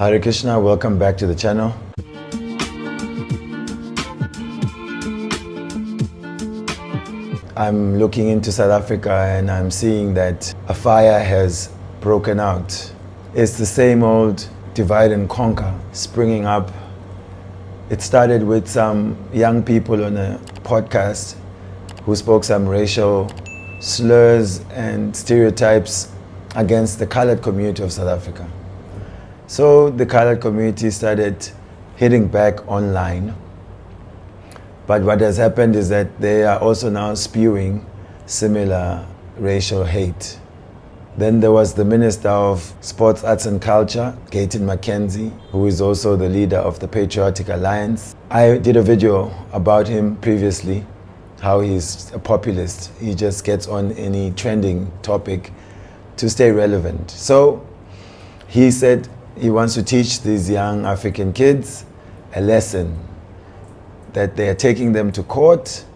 Hare Krishna, welcome back to the channel. I'm looking into South Africa and I'm seeing that a fire has broken out. It's the same old divide and conquer springing up. It started with some young people on a podcast who spoke some racial slurs and stereotypes against the colored community of South Africa. So the colored community started hitting back online. But what has happened is that they are also now spewing similar racial hate. Then there was the Minister of Sports, Arts and Culture, Gayton Mackenzie, who is also the leader of the Patriotic Alliance. I did a video about him previously, how he's a populist. He just gets on any trending topic to stay relevant. So he said he wants to teach these young African kids a lesson, that they are taking them to court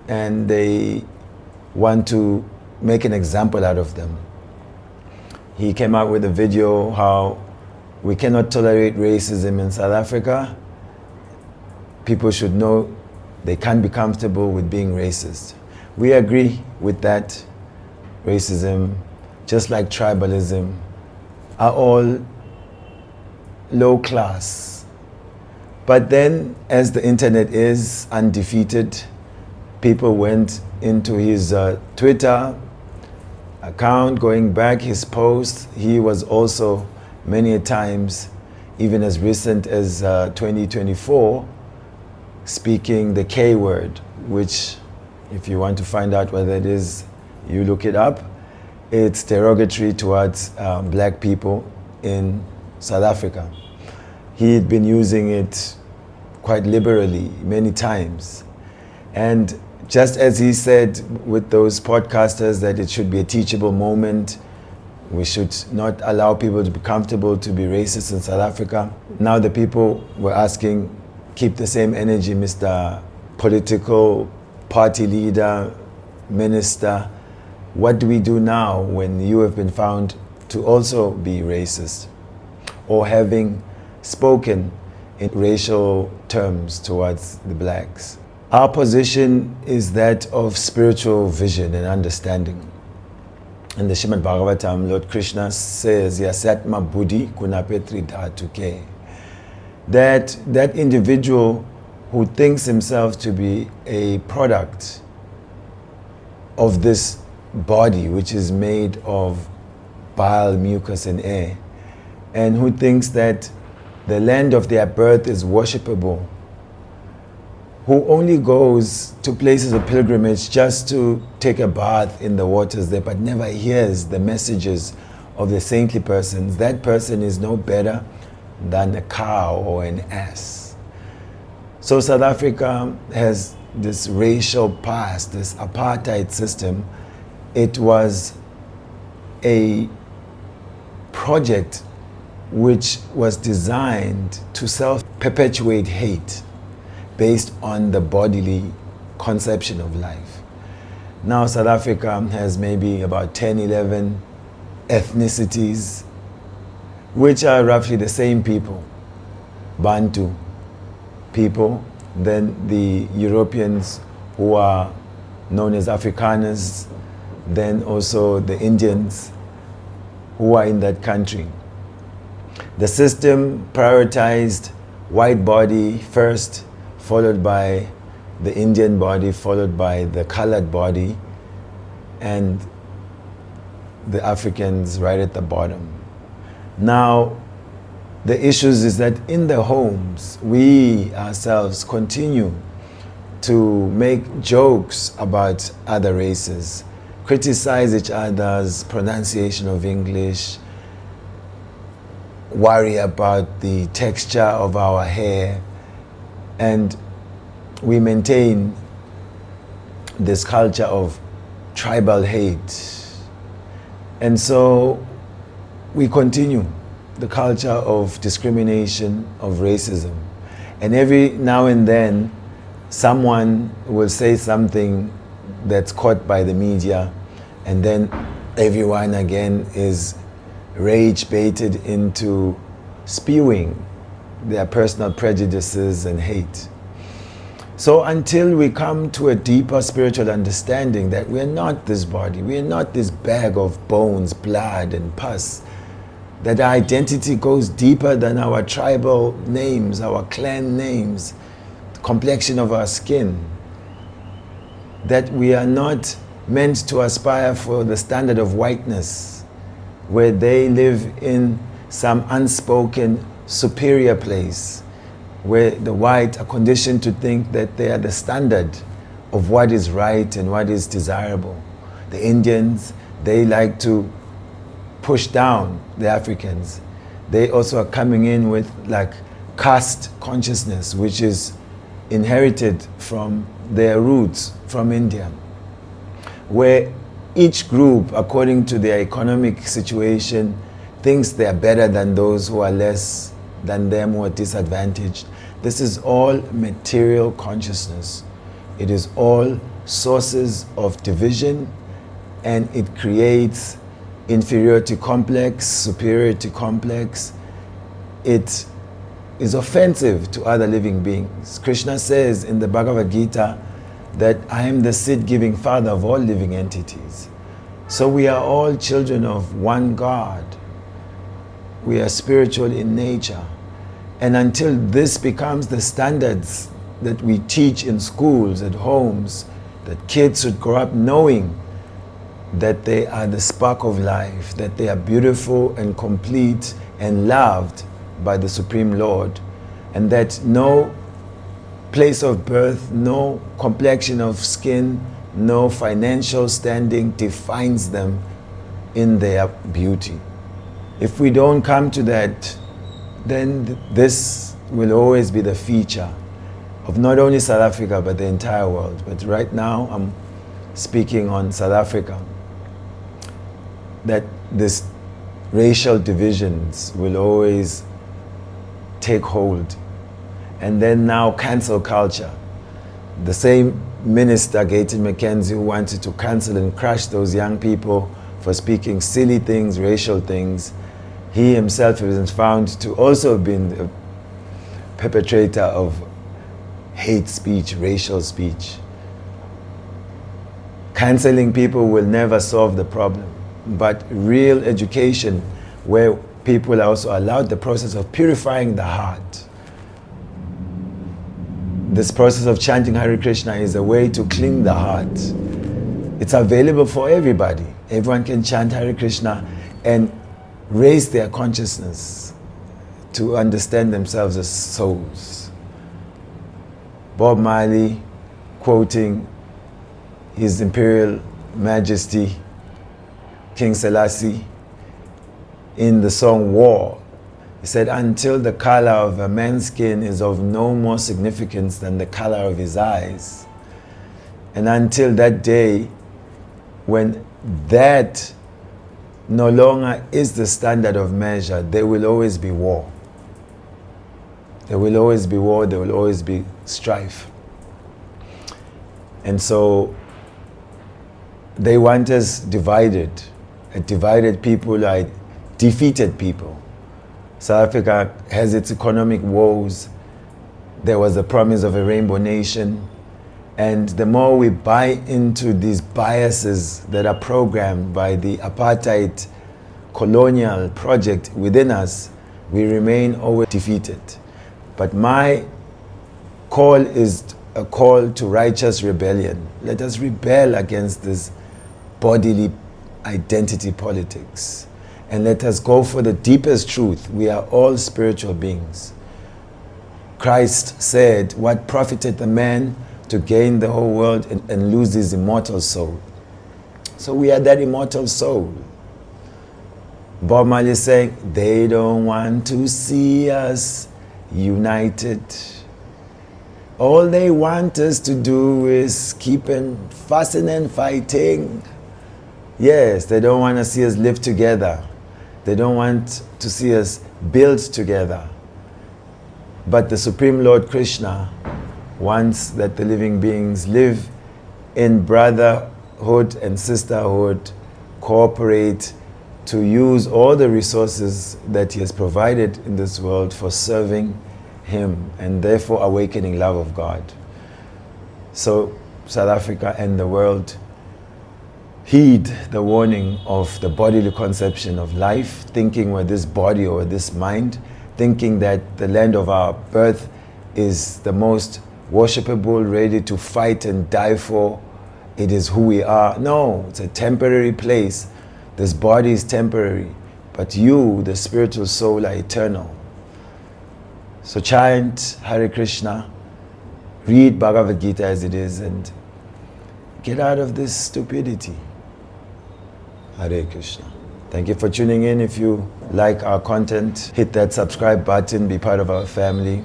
and they want to make an example out of them. He came out with a video how we cannot tolerate racism in South Africa. People should know they can't be comfortable with being racist. We agree with that. Racism, just like tribalism, are all low class. But then, as the internet is undefeated, people went into his Twitter account, going back his posts. He was also many times, even as recent as 2024, speaking the K word, which, if you want to find out what that is, you look it up. It's derogatory towards black people in South Africa. He'd been using it quite liberally many times. And just as he said with those podcasters that it should be a teachable moment, we should not allow people to be comfortable to be racist in South Africa. Now the people were asking, keep the same energy, Mr. Political Party Leader, Minister. What do we do now when you have been found to also be racist or having spoken in racial terms towards the blacks? Our position is that of spiritual vision and understanding. In the Srimad Bhagavatam, Lord Krishna says, Yasatma Buddhi Kunapetri Dhatuke. That individual who thinks himself to be a product of this body, which is made of bile, mucus, and air, and who thinks that the land of their birth is worshipable, who only goes to places of pilgrimage just to take a bath in the waters there, but never hears the messages of the saintly persons, that person is no better than a cow or an ass. So South Africa has this racial past, this apartheid system. It was a project which was designed to self-perpetuate hate based on the bodily conception of life. Now South Africa has maybe about 10, 11 ethnicities, which are roughly the same people. Bantu people, then the Europeans who are known as Afrikaners, then also the Indians who are in that country. The system prioritized white body first, followed by the Indian body, followed by the colored body, and the Africans right at the bottom. Now, the issues is that in the homes, we ourselves continue to make jokes about other races, criticize each other's pronunciation of English, worry about the texture of our hair, and we maintain this culture of tribal hate. And so we continue the culture of discrimination, of racism. And every now and then, someone will say something that's caught by the media, and then everyone again is rage baited into spewing their personal prejudices and hate. So until we come to a deeper spiritual understanding that we are not this body, we are not this bag of bones, blood and pus, that our identity goes deeper than our tribal names, our clan names, the complexion of our skin, that we are not meant to aspire for the standard of whiteness, where they live in some unspoken superior place, where the white are conditioned to think that they are the standard of what is right and what is desirable. The Indians, they like to push down the Africans. They also are coming in with like caste consciousness, which is inherited from their roots from India, where each group, according to their economic situation, thinks they are better than those who are less than them, who are disadvantaged. This is all material consciousness. It is all sources of division, and it creates inferiority complex, superiority complex. It is offensive to other living beings. Krishna says in the Bhagavad Gita that I am the seed-giving father of all living entities. So we are all children of one God. We are spiritual in nature. And until this becomes the standards that we teach in schools, at homes, that kids should grow up knowing that they are the spark of life, that they are beautiful and complete and loved by the Supreme Lord, and that no place of birth, no complexion of skin, no financial standing defines them in their beauty. If we don't come to that, then this will always be the feature of not only South Africa but the entire world. But right now I'm speaking on South Africa, that this racial divisions will always take hold. And then now cancel culture. The same minister, Gayton Mackenzie, who wanted to cancel and crush those young people for speaking silly things, racial things, he himself is found to also have been the perpetrator of hate speech, racial speech. Canceling people will never solve the problem, but real education, where people are also allowed the process of purifying the heart. This process of chanting Hare Krishna is a way to clean the heart. It's available for everybody. Everyone can chant Hare Krishna and raise their consciousness to understand themselves as souls. Bob Marley, quoting His Imperial Majesty King Selassie in the song War, he said, until the color of a man's skin is of no more significance than the color of his eyes, and until that day when that no longer is the standard of measure, there will always be war. There will always be war, there will always be strife. And so they want us divided. A divided people are defeated people. South Africa has its economic woes. There was a promise of a rainbow nation. And the more we buy into these biases that are programmed by the apartheid colonial project within us, we remain always defeated. But my call is a call to righteous rebellion. Let us rebel against this bodily identity politics. And let us go for the deepest truth. We are all spiritual beings. Christ said, what profited the man to gain the whole world and lose his immortal soul? So we are that immortal soul. Bob Marley is saying, they don't want to see us united. All they want us to do is keep fussing and fighting. Yes, they don't want to see us live together. They don't want to see us build together. But the Supreme Lord Krishna wants that the living beings live in brotherhood and sisterhood, cooperate to use all the resources that He has provided in this world for serving Him and therefore awakening love of God. So South Africa and the world, heed the warning of the bodily conception of life, thinking we're this body or this mind, thinking that the land of our birth is the most worshipable, ready to fight and die for. It is who we are. No, it's a temporary place. This body is temporary, but you, the spiritual soul, are eternal. So chant Hare Krishna, read Bhagavad Gita as it is, and get out of this stupidity. Hare Krishna. Thank you for tuning in. If you like our content, hit that subscribe button, be part of our family.